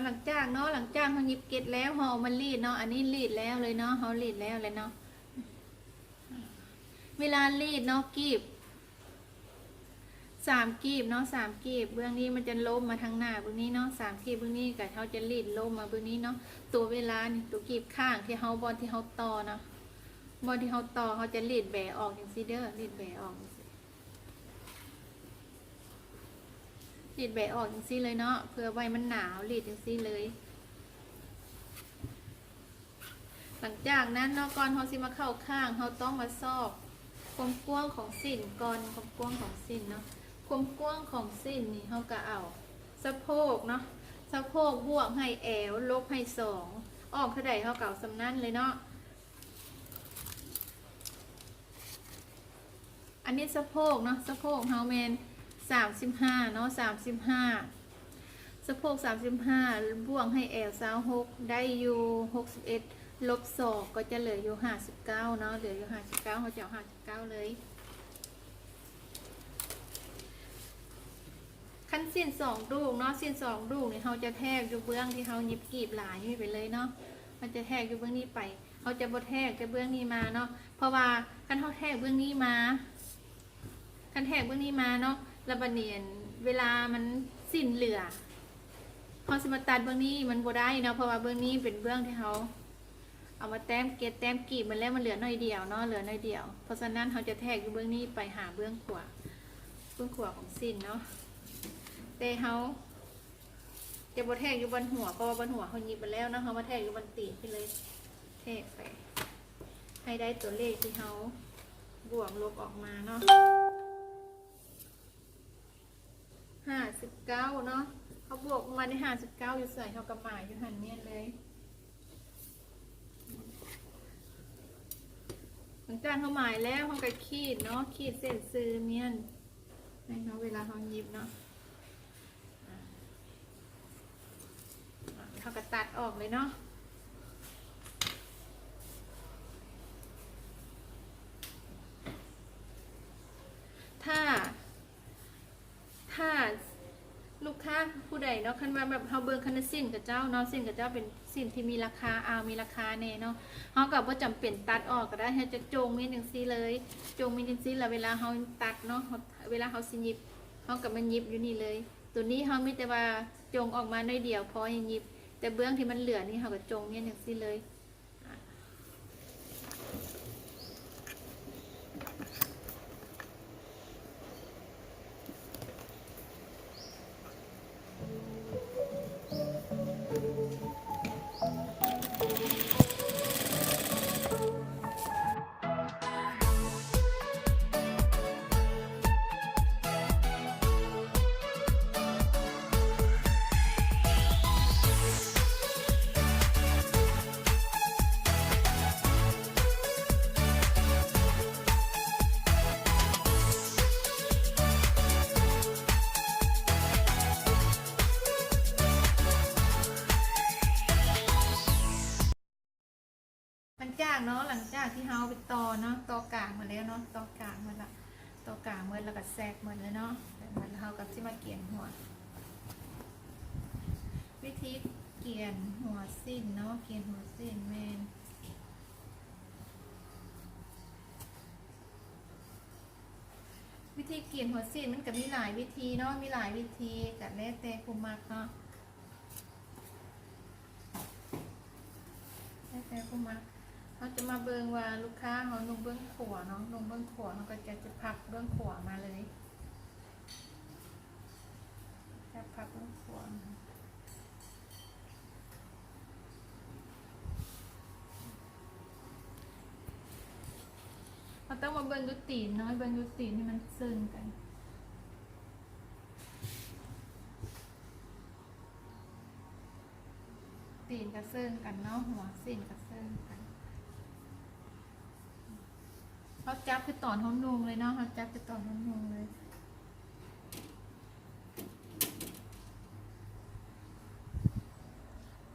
ลังจากเนาะหลังจากเขาหยิบเกล็ดแล้วเขาเอามันรีดเนาะอันนี้รีดแล้วเลยเนาะเขารีดแล้วเลยเนาะเวลารีดเนาะกีบ3 กีบเนาะ3 กีบเบื้องนี้มันจะล้มมาทางหน้าเบื้องนี้เนาะ3 กีบเบื้องนี้กับเขาจะรีดล้มมาเบื้องนี้เนาะตัวเวลานี่ตัวกีบข้างที่เขาบอลที่เขาต่อเนาะบอลที่เขาต่อเขาจะรีดแบะออกอย่างซีเดอร์รีดแบะออกรีดแบะออกอย่างซีเลยเนาะเพื่อไว้มันหนาวรีดอย่างซีเลยหลังจากนั้นเนาะก่อนเขาสิมาเข้าข้างเขาต้องมาซอกความกว้างของสิ้นก่อนความกว้างของสิ้นเนาะความกว้างของสิ้นนี่เขาก็เอาสะโพกเนาะสะโพกบวกให้แอวลบให้2ออกเท่าใดเขาเก่าสำนั้นเลยเนาะอันนี้สะโพกเนาะสะโพกเฮาแมน35เนาะ35สะโพก35บวกให้แอว26ได้อยู่61ลบ2ก็จะเหลืออยู่59เนาะเหลืออยู่59เขาจะเอา59เลยขั้นสิ้น2 ลูกเนาะสิ้น2 ลูกเนี่ยเขาจะแทกอยู่เบื้องที่เขาหยิบกีบหลายนี่ไปเลยเนาะมันจะแทกอยู่เบื้องนี้ไปเขาจะบดแทกจะเบื้องนี้มาเนาะเพราะว่าขั้นเขาแทกเบื้องนี้มาขั้นแทกเบื้องนี้มาเนาะระบเนียนเวลามันสิ้นเหลือเขาสมาตัดเบื้องนี้มันบ่ได้เนาะเพราะว่าเบื้องนี้เป็นเบื้องที่เขาเอามาแต้มเกล็ดแต้มกีบมันแล้วมันเหลือน้อยเดียวเนาะเหลือน้อยเดียวเพราะฉะนั้นเขาจะแทกอยู่เบื้องนี้ไปหาเบื้องขวาของสิ้นเนาะแต่เขาจะบดแทกอยู่บนหัวเพราะว่าบนหัวเขาหยิบไปแล้วนะเขามาแทกอยู่บนตีนไปเลยแทกไปให้ได้ตัวเลขที่เขาบวกลบออกมาเนาะ59เนาะเขาบวกมาใน59อยู่ใส่เขากระหม่อยู่หันเนี่ยเลยหลังจากเขาหมายแล้วเขาก็ขีดเนาะขีดเส้นซื้อเมียนให้เขาเวลาเขาหยิบเนาะเขาก็ตัดออกเลยเนาะถ้าลูกค้าผู้ใดเนาะคันว่าแบบเขาเบิ่งคันสิ้นกับเจ้าเนาะสิ้นกับเจ้าเป็นสิ้นที่มีราคามีราคาแน่เนาะเขาก็บ่จำเป็นตัดออกก็ได้ให้จะโจงมีจังซี่เลยโจงมีจังซี่แล้วเวลาเขาตัดเนาะเวลาเขาสิหยิบเขาก็มันหยิบอยู่นี่เลยตัวนี้เขามีแต่ว่าโจงออกมาได้เดียวพอให้หยิบแต่เบื้องที่มันเหลือนี่เขาก็โจงมีจังซี่เลยเนาะหลังจากที่เฮาไปต่อเนาะต่อกลางมาแล้วเนาะต่อกลางมาละต่อกลางเมื่อแล้วก็แทรกหมดเลยเนาะมันเฮากับที่มาเกี่ยนหัววิธีเกี่ยนหัวสิ้นเนาะเกี่ยนหัวสิ้นแมนวิธีเกี่ยนหัวสิ้นมันก็มีหลายวิธีเนาะมีหลายวิธีกับแล้วแต่ผู้มักเนาะแล้วแต่ผู้มักเขาจะมาเบิ่งว่าลูกค้าเขาลงเบื้องขวาเนาะลงเบื้องขวาเขาก็จะพับเบื้องขวามาเลยจะพับเบื้องขวาเขาต้องมาเบิ่งยุตีนเนาะเบิ่งยุตีนที่มันซึงกันตีนกับซึงกันเนาะหัวสิ้นกับซึงกันเขาจับคือตอนเขานุ่งเลยเนาะเขาจับคือตอนเขานุ่งเลย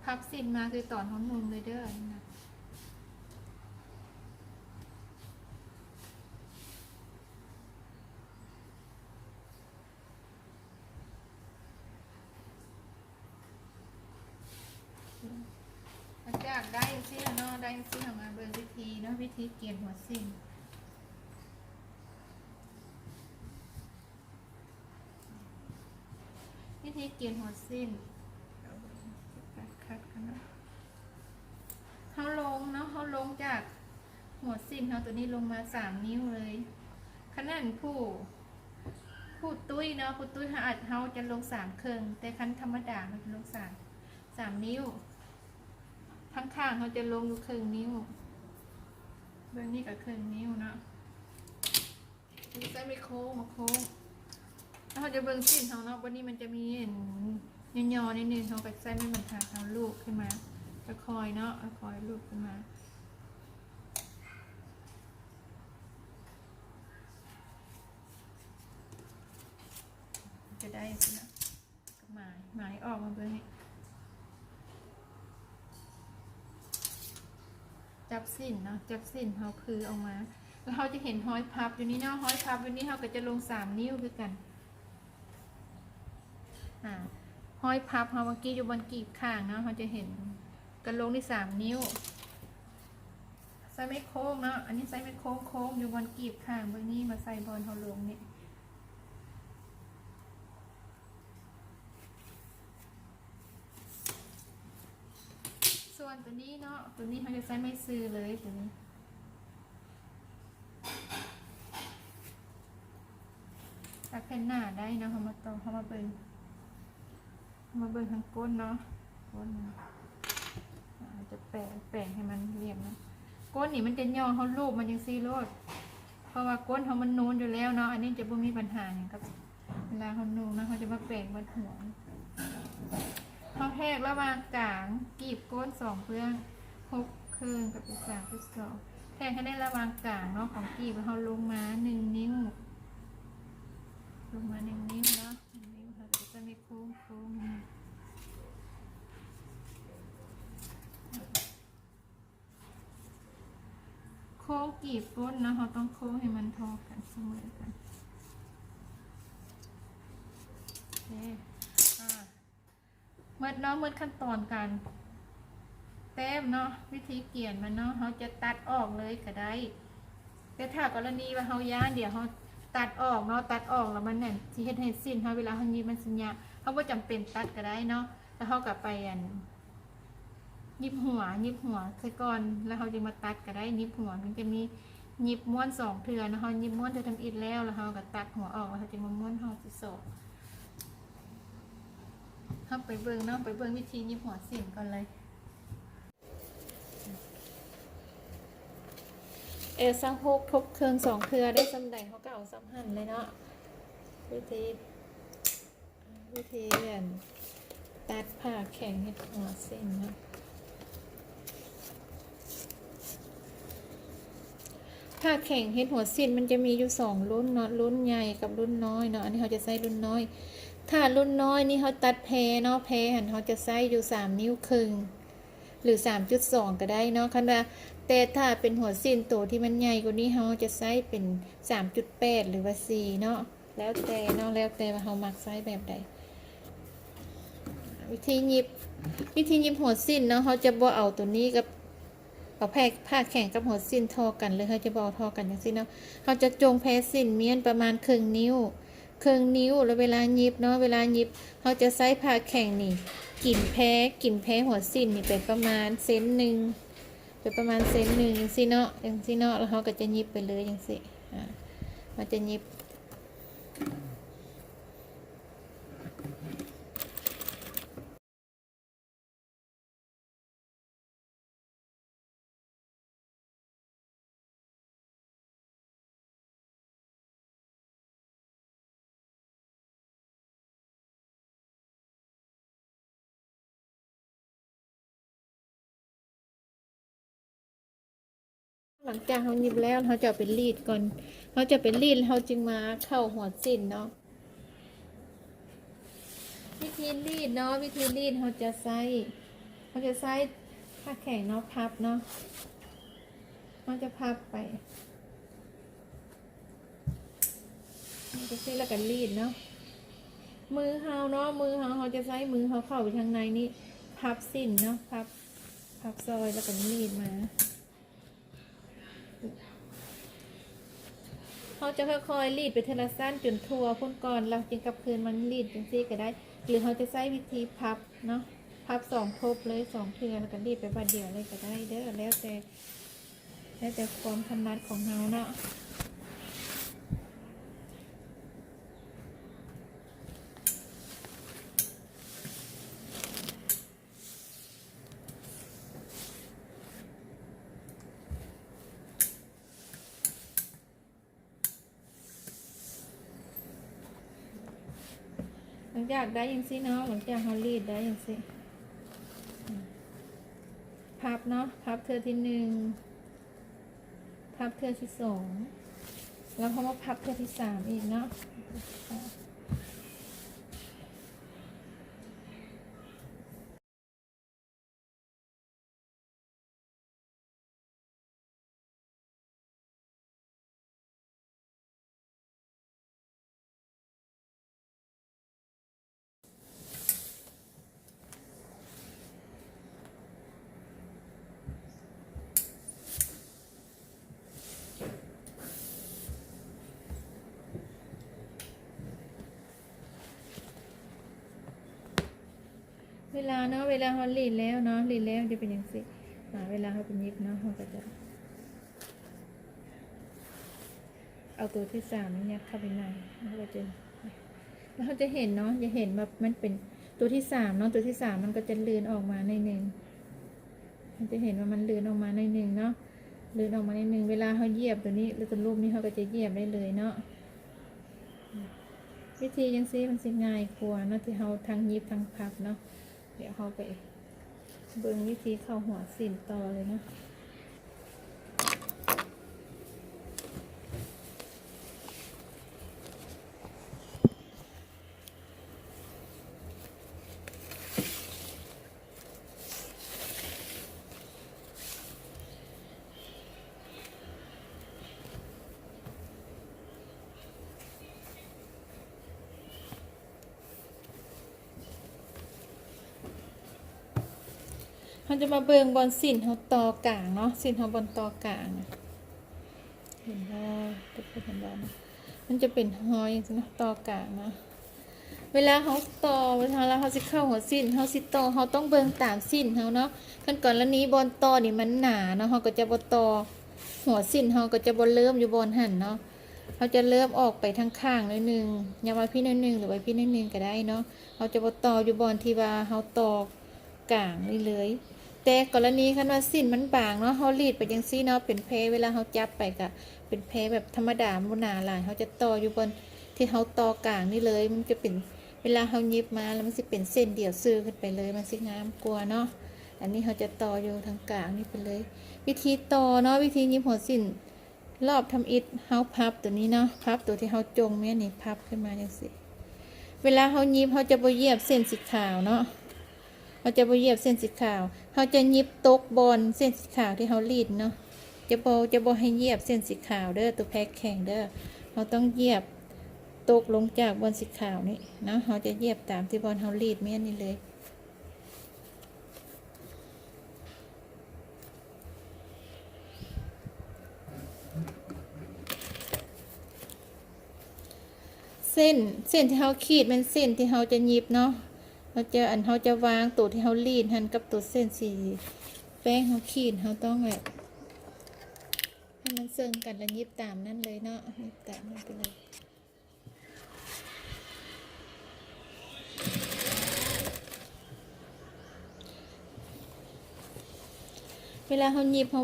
พับสิ้นมาคือตอนเขานุ่งเลยเด้อนะ ากได้สิเนาะได้สิทำมาเบิ่งวิธีเนาะวิธีเกี่ยนหัวสิ้นวิธีเกี่ยนหัวสิ้นคัดกันเนาะเขาลงเนาะเขาลงจากหัวสิ้นเขาตัวนี้ลงมา3 นิ้วเลยขนาดผู้ตุ้ยเนาะผู้ตุ้ยเขาจะลง3 ครึ่งแต่คันธรรมดาเขาจะลง3 นิ้วข้างๆเขาจะลงอยู่1 นิ้วเบื้องนี้กับ1 นิ้วเนาะนี่ใส่ไม่โค้งมาโค้งแล้วเขาจะเบื้องสิ้นของเนาะวันนี้มันจะมีย่อๆนิดนึงเขาก็ใส่ไม่บรรทัดเอาลูกขึ้นมาคอยเนาะคอยลูกขึ้นมาจะได้สินะหมายออกมาเบื้องนี้จับสิ้นเนาะจับสิ้นเขาคือออกมาแล้วเขาจะเห็นห้อยพับอยู่นี่เนาะห้อยพับอยู่นี่เขาก็จะลง3 นิ้วคือกันห้อยพับเขาเมื่อกี้อยู่บนกีบข้างเนาะเขาจะเห็นกันลงที่3 นิ้วใส่ไม่โค้งเนาะอันนี้ใส่ไม่โค้งอยู่บนกีบข้างเบื้องนี้มาใส่บอลเขาลงนี่ส่วนตัวนี้เนาะตัวนี้เขาจะใส่ไม่ซื้อเลยตัวนี้ตัดแผ่นหน้าได้นะเขามาต่อเขามาเบิ่งทางก้นเนาะก้นจะแปะให้มันเรียบนะก้นนี่มันจะย่อเขาลูบมันยังซีโรดเพราะว่าก้นเขามันนูนอยู่แล้วเนาะอันนี้จะไม่มีปัญหาอย่างกับเวลาเขานูนนะเขาจะมาแปะบนหัวเขาแทกระหว่างกลางกีบก้น2 เพื่อง6 ครึ่งกับ3.2แทกให้ได้ระหว่างกลางเนาะของกีบแล้วเขาลงมา1 นิ้วลงมา1 นิ้วเนาะ1 นิ้วค่ะจะไม่โค้งกีบก้นนะเขาต้องโค้งให้มันเท่ากันเสมอกันโอเคเมื่อขั้นตอนการแต้มเนาะวิธีเกี่ยนมันเนาะเขาจะตัดออกเลยก็ได้แต่ถ้ากรณีว่าเขาย่านเดี๋ยวเขาตัดออกเนาะตัดออกแล้วมันเนี่ยที่เฮ็ดให้สิ้นเขาเวลาเขายิบมันสัญญาเขาว่าจำเป็นตัดก็ได้เนาะแล้วเขากลับไปยิบหัวใส่ก่อนแล้วเขาจะมาตัดก็ได้ยิบหัวมันจะมียิบม้วน2 เทื่อนะเขายิบม้วนเธอทำอิดแล้วเขาก็ตัดหัวออกแล้วเขาจะมาม้วนห่อที่2เข้าไปเบิ่งเนาะไปเบิ่งวิธียิบหัวสิ้นก่อนเลยสังหกทบเครื่อง2 เทื่อได้สำใดเขาก็เอาซ้ำหั่นเลยเนาะวิธีตัดผ่าแข็งให้หัวสิ้นเนาะผ้าแข็งเฮ็ดหัวสิ้นมันจะมีอยู่2 รุ่นเนาะรุ่นใหญ่กับรุ่นน้อยเนาะอันนี้เขาจะใช้รุ่นน้อยถ้ารุ่นน้อยนี่เขาตัดแพรเนาะแพรหันเขาจะใช้อยู่3 นิ้วครึ่งหรือ 3.2 ก็ได้เนาะคันว่าแต่ถ้าเป็นหัวสิ้นตัวที่มันใหญ่กว่านี้เขาจะใช้เป็น 3.8 หรือว่า4เนาะแล้วแต่เนาะแล้วแต่ว่าเขามักใช้แบบใดวิธีหยิบหัวสิ้นเนาะเขาจะบ่เอาตัวนี้กับเอาผ้าแข็งกับหัวสิ้นทอกันเลยเขาจะบอกทอกันอย่างนี้เนาะเขาจะจงแพ้สิ้นเมียนประมาณ1 นิ้วแล้วเวลาหยิบเนาะเวลาหยิบเขาจะใช้ผ้าแข็งนี่กลิ่นแพ้หัวสิ้นนี่เป็นประมาณ1 เซนอย่างนี้เนาะแล้วเขาก็จะหยิบไปเลยอย่างนี้มันจะหยิบหลังจากเขาหยิบแล้วเขาจะเป็นรีดก่อนเขาจะเป็นรีดเขาจึงมาเข้าหัวสิ้นเนาะวิธีรีดเขาจะใส่ผ้าแข็งเนาะพับเนาะเขาจะพับไปมันจะใส่แล้วก็รีดเนาะมือเขาจะใส่มือเขาเข้าไปทางในนี้พับสิ้นเนาะพับ พับซอยแล้วก็รีดมาเขาจะค่อยๆรีดไปทีละสั้นจนทั่วพุ่นก่อนแล้วจึงกลับคืนมันรีดจังซี่ก็ได้ หรือเขาจะใช้วิธีพับเนาะพับ2 ทบเลย2 เทื่อแล้วก็รีดไปบัดเดียวเลยก็ได้เด้อแล้วแต่ความถนัดของเราเนาะหลังจากได้ยังสิเนาะหลังจากเขารีดได้ยังสิพับเนาะพับเทื่อที่1พับเทื่อที่2แล้วเขามาพับเทื่อที่3อีกเนาะเวลาเนาะเวลาเขารีดแล้วเนาะรีดแล้วจะเป็นอย่างสิเวลาเขาเป็นยิบเนาะเขาก็จะเอาตัวที่3นี่ยัดเข้าไปในแล้วก็จะแล้วเขาจะเห็นเนาะจะเห็นแบบมันเป็นตัวที่3เนาะตัวที่3มันก็จะเลื่อนออกมาใน1มันจะเห็นว่ามันเลื่อนออกมาใน1เนาะเลื่อนออกมาใน1เวลาเขาเหยียบตัวนี้หรือตัวรูปนี้เขาก็จะเหยียบได้เลยเนาะวิธียังซี่มันสิง่ายกว่าเนาะที่เขาทั้งยิบทั้งพับเนาะเดี๋ยวเขาไปเบิ่งวิธีเข้าหัวสินต่อเลยเนาะเขาจะมาเบิ่งบอลสินเขาต่อกลางเนาะสินเขาบอลต่อกลางเห็นบ่จะเป็นบอลมันจะเป็นหอยนะต่อกลางนะเวลาเขาต่อเวลาเขาสิเข้าหัวสินเขาสิต่อเขาต้องเบิ่งตามสินเขาเนาะขั้นก่อนแล้วนี้บอลต่อนี่มันหนาเนาะเขาก็จะบอต่อหัวสินเขาก็จะบอเริ่มอยู่บอลหันเนาะเขาจะเริ่มออกไปทางข้างนิดนึงอย่ามาพี่นิดนึงหรือไว้พี่นิดนึงก็ได้เนาะเขาจะบอต่ออยู่บอลที่ว่าเขาต่อกลางนี่เลยแต่กรณีคันว่าสิ้นมันบางเนาะเขารีดไปยังซี่เนาะเป็นเพเวลาเขาจับไปก็เป็นเพแบบธรรมดาบุนาหลายเขาจะต่ออยู่บนที่เขาต่อกลางนี่เลยมันจะเป็นเวลาเขายิบมาแล้วมันจะเป็นเส้นเดี่ยวซื้อขึ้นไปเลยมันสิงามกลัวเนาะอันนี้เขาจะต่ออยู่ทางกลางนี่ไปเลยวิธีต่อเนาะวิธียิบหัวสิ้นรอบทำอิฐเขาพับตัวนี้เนาะพับตัวที่เขาจงเนี่ยนี่พับขึ้นมาอย่างสิเวลาเขายิบเขาจะบ่เหยียบเส้นสีขาวเนาะเขาจะบ่เหยียบเส้นสีขาวเขาจะยิบตกบนเส้นสีขาวที่เขารีดเนาะจะบ่ให้เหยียบเส้นสีขาวเด้อตัวแพ็คแข็งเด้อเขาต้องเหยียบตกลงจากบนสีขาวนี่นะเขาจะเหยียบตามที่บนเขารีดเมียนนี่เลยเส้นที่เขาขีดเป็นเส้นที่เขาจะยิบเนาะเขาจะวางตัวที่เขารีดหันกับตัวเส้นสีแป้งเขาขีดเขาต้องแบบให้มันเซิงกันแล้วยิบตามนั่นเลยเนาะยิบตามนั่นไปเลยเวลาเขายิบเขา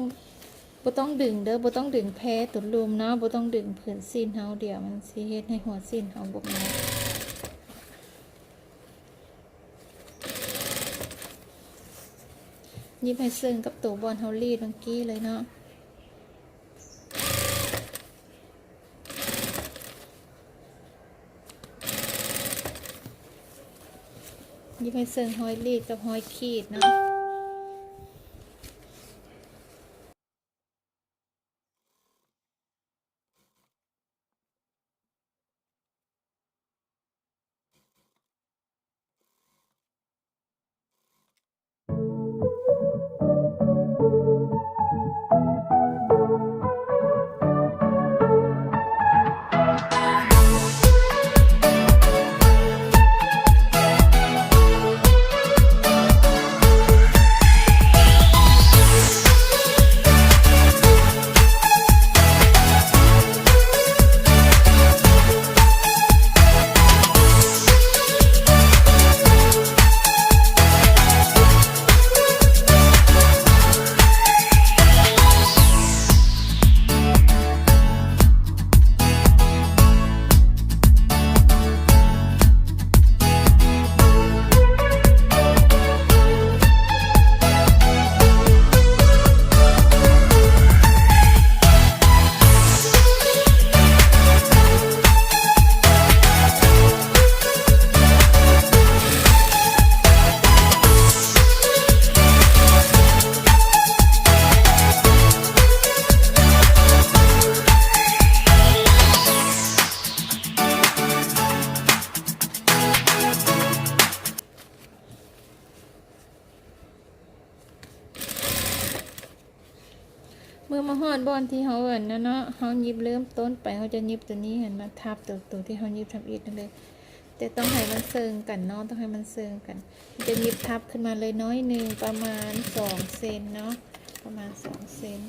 บ่ต้องดึงเด้อบ่ต้องดึงแพ้ตุ่นลุมเนาะบ่ต้องดึงผืนสิ้นเขาเดี๋ยวมันสิเฮ็ดให้หัวสิ้นเขาบกมายิบให้เซิงกับตัวบอลเฮารีดเมื่อกี้เลยเนาะยิบให้เซิงหอยรีดกับหอยขีดเนาะ เมื่อมาฮอดบอนที่เฮาเอิ้นนะเนาะเฮาหยิบเริ่มต้นไปเฮาจะหยิบตัวนี้เห็นมาทับตัวที่เฮาหยิบทำอีกนั่นเลยแต่ต้องให้มันเซิงกันเนาะต้องให้มันเซิงกันจะหยิบทับขึ้นมาเลยน้อยนึงประมาณ2เซนเนาะประมาณ2เซน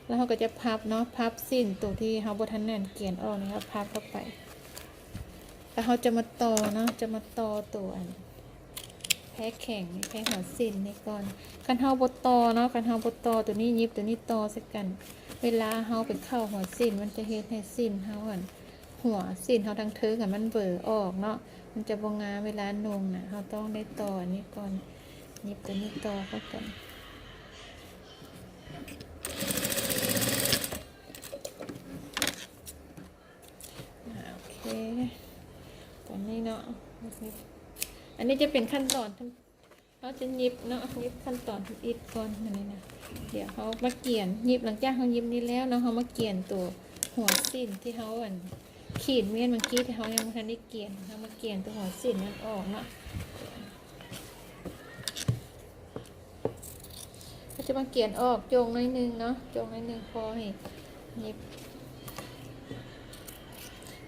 แล้วเฮาก็จะพับเนาะพับสิ้นตัวที่เฮาบ่ทันแน่นเกลียนออกนี่ครับพับเข้าไปแล้วเฮาจะมาต่อเนาะจะมาต่อตัวอันแพ้แข็งแพ้หัวสิ้นนี่ก่อนคันเฮาบ่ต่อเนาะคันเฮาบ่ต่อตัวนี้หยิบตัวนี้ต่อใส่กัน เวลาเฮาไปเข้าหัวสิ้นมันจะเฮ็ดให้สิ้นเฮาอันหัวสิ้นเฮาทั้งเทิงมันเบิ่อออกเนาะมันจะบ่งามเวลานุ่งน่ะเฮาต้องได้ต่ออันนี้ก่อนหยิบตัวนี้ต่อเข้ากันโอเคตอนนี้เนาะอันนี้จะเป็นขั้นตอนเราจะหยิบเนาะหยิบขั้นตอนอีกก่อนนี่นะเดี๋ยวเขามาเกี่ยนหยิบหลังจากเขาหยิบนี้แล้วเนาะเขามาเกี่ยนตัวหัวสิ้นที่เขาอันขีดเมียนเมื่อกี้ที่เขายังไม่ทันได้เกี่ยนเขามาเกี่ยนตัวหัวสิ้นนั้นออกเนาะเขาจะมาเกี่ยนออกโจงน้อยนึงเนาะโจงน้อยนึงพอให้หยิบ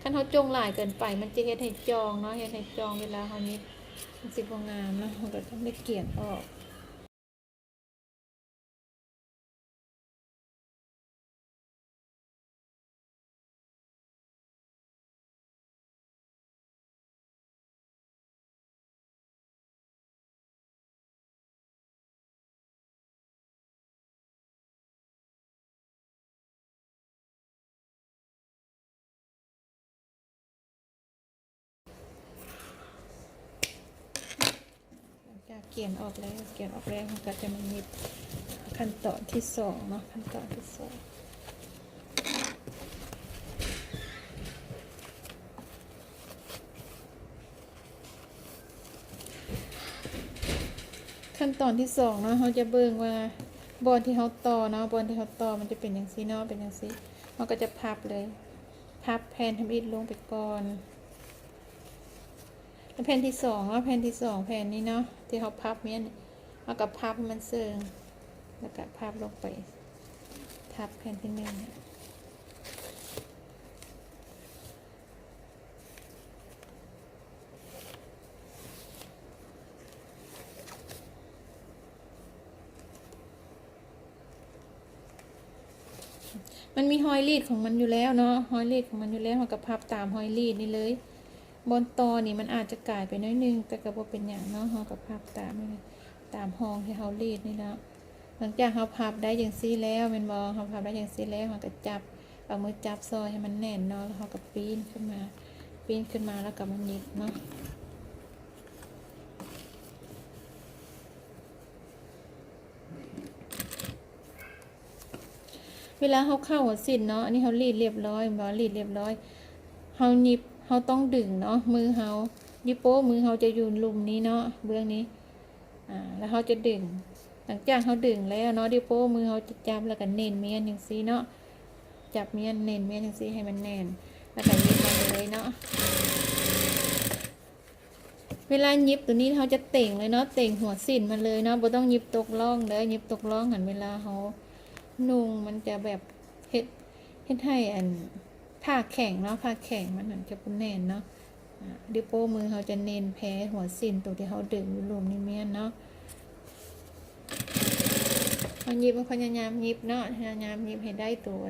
ขั้นเขาจงหลายเกินไปมันจะเฮ็ดให้จองเนาะเฮ็ดให้จองเวลาเขาหยิบมันสิบงามเนาะเราก็ต้องได้เกี่ยนออกเกี่ยนออกแล้วเกี่ยนออกแล้วมันก็จะมาหยิบขั้นตอนที่สองเนาะขั้นตอนที่สองขั้นตอนที่สองเนาะเขาจะเบิ่งว่าบอลที่เขาต่อเนาะบอลที่เขาต่อมันจะเป็นอย่างซีเนาะเป็นอย่างซีเขาก็จะพับเลยพับแผ่นทำอิฐลงไปก่อนแผ่นที่สองแล้วแผ่นที่สองแผ่นนี้เนาะที่เขาพับเนี้ยเอากับพับมันเซิงแล้วก็พับลงไปทับแผ่นที่หนึ่งมันมีหอยรีดของมันอยู่แล้วเนาะหอยรีดของมันอยู่แล้วเขากับพับตามหอยรีดนี่เลยบนตอนี่มันอาจจะกลายไปน้อยนึงแต่ก็บ่เป็นอย่างเนาะเขากับพับตามนี่ตามห้องที่เขารีดนี่แล้วหลังจากเขาพับได้อย่างซี่แล้วเป็นบอเขาพับได้อย่างซี่แล้วเขาก็จับเอามือจับซอยให้มันแน่นเนาะแล้วเขาก็ปีนขึ้นมาแล้วก็มันหยิบเนาะเวลาเขาเข้าหัวสิ้นเนาะอันนี้เขารีดเรียบร้อยบอรีดเรียบร้อยเขาหยิบเขาต้องดึงเนาะมือเขายิโป้มือเขาจะอยู่ลุมนี้เนาะเบื้องนี้แล้วเขาจะดึงหลังจากเขาดึงแล้วเนาะดิโป้มือเขาจะจับแล้วก็เน้นเมียนอย่างซีเนาะจับเมียนเน้นเมียนอย่างซีให้มันแน่นแล้วก็ยิบมาเลยเนาะเวลายิบตัวนี้เขาจะเต่งเลยเนาะเต่งหัวสิ้นมาเลยเนาะบ่ต้องยิบตกล่องเด้อยิบตกล่องหันเวลาเขานุ่งมันจะแบบเฮ็ดให้อันผ้าแข็งเนาะผ้าแข็งมันจะเป็นแน่นเนาะดิโป้มือเขาจะเน้นแพ้หัวสิ้นตัวที่เขาดึงรวมนี่เมียนเนาะเขาหยิบมันพยายามหยิบเนาะพยายามหยิบให้ได้ตัว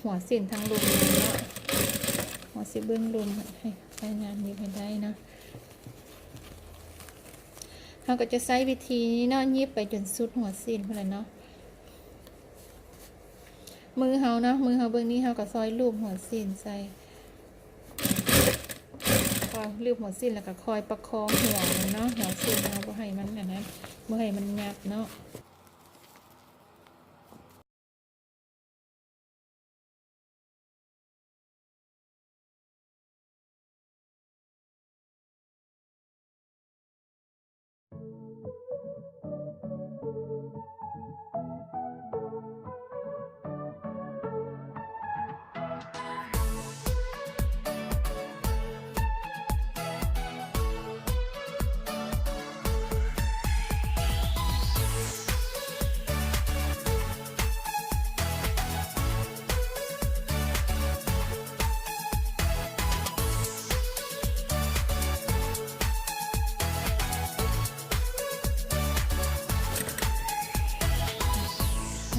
หัวสิ้นทั้งรุมเนาะหัวสิเบื้องรุมให้พยายามหยิบให้ได้เนาะเขาก็จะใช้วิธีนี้เนาะหยิบไปจนสุดหัวสิ้นเพื่อนเนาะมือเขาเนาะมือเขาเบื้องนี้เขาก็ซอยรูปหัวสิ้นใส่คอยรูปหัวสิ้นแล้วก็คอยประคองหัวเนาะหัวสิ้นเราบ่ให้มันนะบ่ให้มันงับเนาะ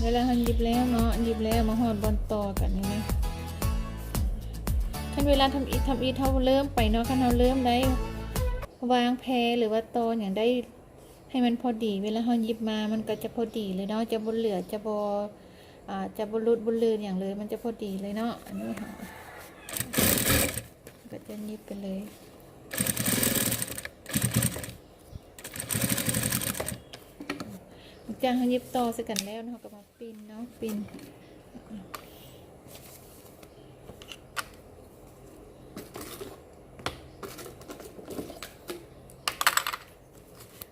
เวลาเขาหยิบแล้วเนาะหยิบแล้วมาหอดบอลต่อกันนี่นะขั้นเวลาทำอีกเขาเริ่มไปเนาะขั้นเราเริ่มได้วางแพรหรือว่าตออย่างได้ให้มันพอดีเวลาเขาหยิบมามันก็จะพอดีเลยเนาะจะบนเหลือจะจะบนรุดบนลื่นอย่างเลยมันจะพอดีเลยเนาะอันนี้ค่ะก็จะหยิบไปเลยจางเขาหยิบต่อใส่กันแล้วเนาะก็มาปิ้นเนาะปิ้น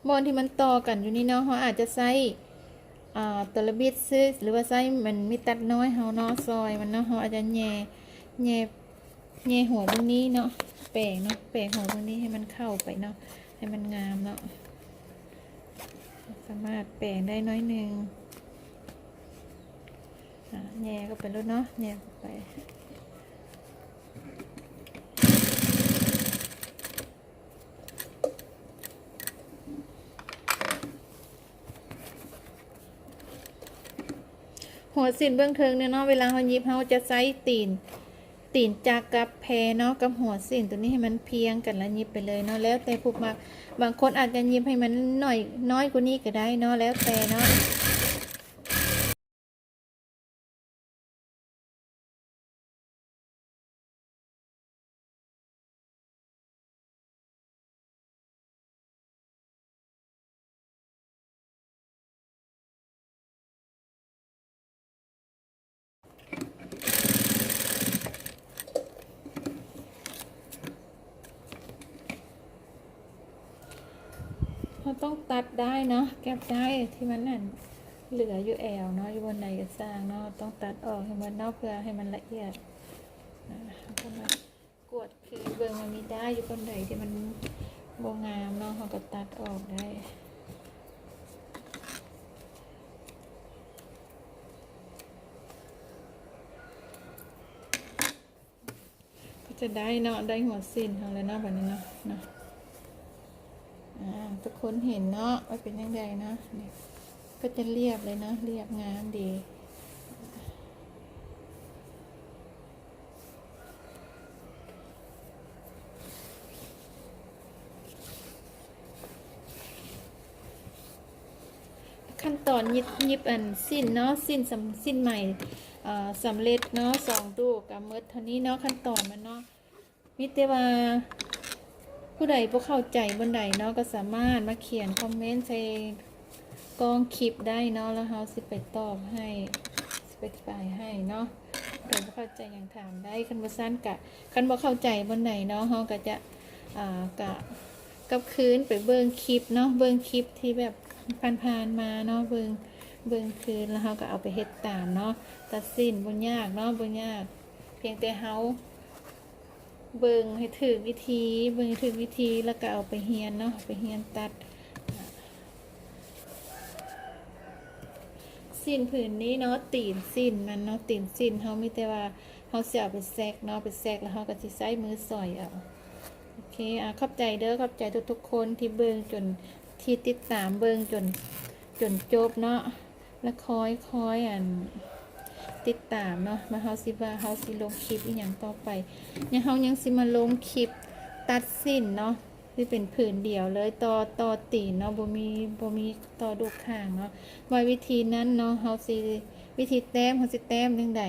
บอลที่มันต่อกันอยู่นี่เนาะเขาอาจจะใส่ตะลบิดซื้อหรือว่าใส่มันมีตัดน้อยเขาเนาะซอยมันเนาะเขาอาจจะแย่หัวตรงนี้เนาะแปะเนาะแปะหัวตรงนี้ให้มันเข้าไปเนาะให้มันงามเนาะสามารถแปะได้น้อยหนึ่งแย่ก็ไปแล้วเนาะแย่ไปหัวสิ้นเบื้องเทิงเนี่ยเนาะเวลาเขายิบเขาจะใส่ตีนจากกับแพรเนาะกับหัวสิ้นตัวนี้ให้มันเพียงกันแล้วยิบไปเลยเนาะแล้วแต่ผู้มักบางคนอาจจะยิบให้มันน้อยกว่านี้ก็ได้เนาะแล้วแต่เนาะเราต้องตัดได้เนาะแก็บได้ที่มันนั่นเหลืออยู่แอวเนาะอยู่บนไหนก็สร้างเนาะต้องตัดออกให้มันเนาะเพื่อให้มันละเอียดก็มากวดคือเบิ่งมันมีได้อยู่บนไหนที่มันโบงามเนาะเราก็ตัดออกได้ก็จะได้เนาะได้หัวสิ้นของเลยเนาะแบบนี้เนาะทุกคนเห็นเนาะว่าเป็นยังไงนะนี่ก็จะเรียบเลยนะเรียบงามดีขั้นตอนยิบอันสิ้นเนาะสิ้นใหม่สำเร็จเนาะ2 ตู้กับเมดเท่านี้เนาะขั้นตอนมันเนาะมิเตว่าผู้ใดพวกเข้าใจบนใดเนาะก็สามารถมาเขียนคอมเมนต์ใส่กองคลิปได้เนาะแล้วเขาสิไปตอบให้สิไปอธิบายให้เนาะใครพวกเข้าใจอย่างถามได้คันบ่สั้นกะคันบ่เข้าใจบนใดเนาะเขาก็จะกับคืนไปเบิ่งคลิปเนาะเบิ่งคลิปที่แบบผ่านมาเนาะเบิ่งคืนแล้วเขาก็เอาไปเฮ็ดตามเนาะตัดสินบ่ยากเนาะบ่ยากเพียงแต่เขาเบิ่งให้ถึกวิธีแล้วก็เอาไปเฮียนเนาะไปเฮียนตัดสิ้นผืนนี้เนาะตีนสิ้นมันเนาะตีนสิ้นเขาไม่แต่ว่าเขาเสียไปแซกเนาะไปแซกแล้วเขาก็สิใช้มือสอยเอาโอเคขอบใจเด้อขอบใจทุกคนที่เบิ่งจนที่ติดตามเบิ่งจนจบเนาะแล้วคอยติดตามเนาะมาเฮาสิว่าเฮาสิลงคลิปอีหยังต่อไปเนี่ยเฮายังสิมาลงคลิปตัดสิ้นเนาะที่เป็นผืนเดียวเลยต่อตีนเนาะบ่มีต่อดูข้างเนาะว่าวิธีนั้นเนาะเฮาสิวิธีแต้มเฮาสิแต้มจังใด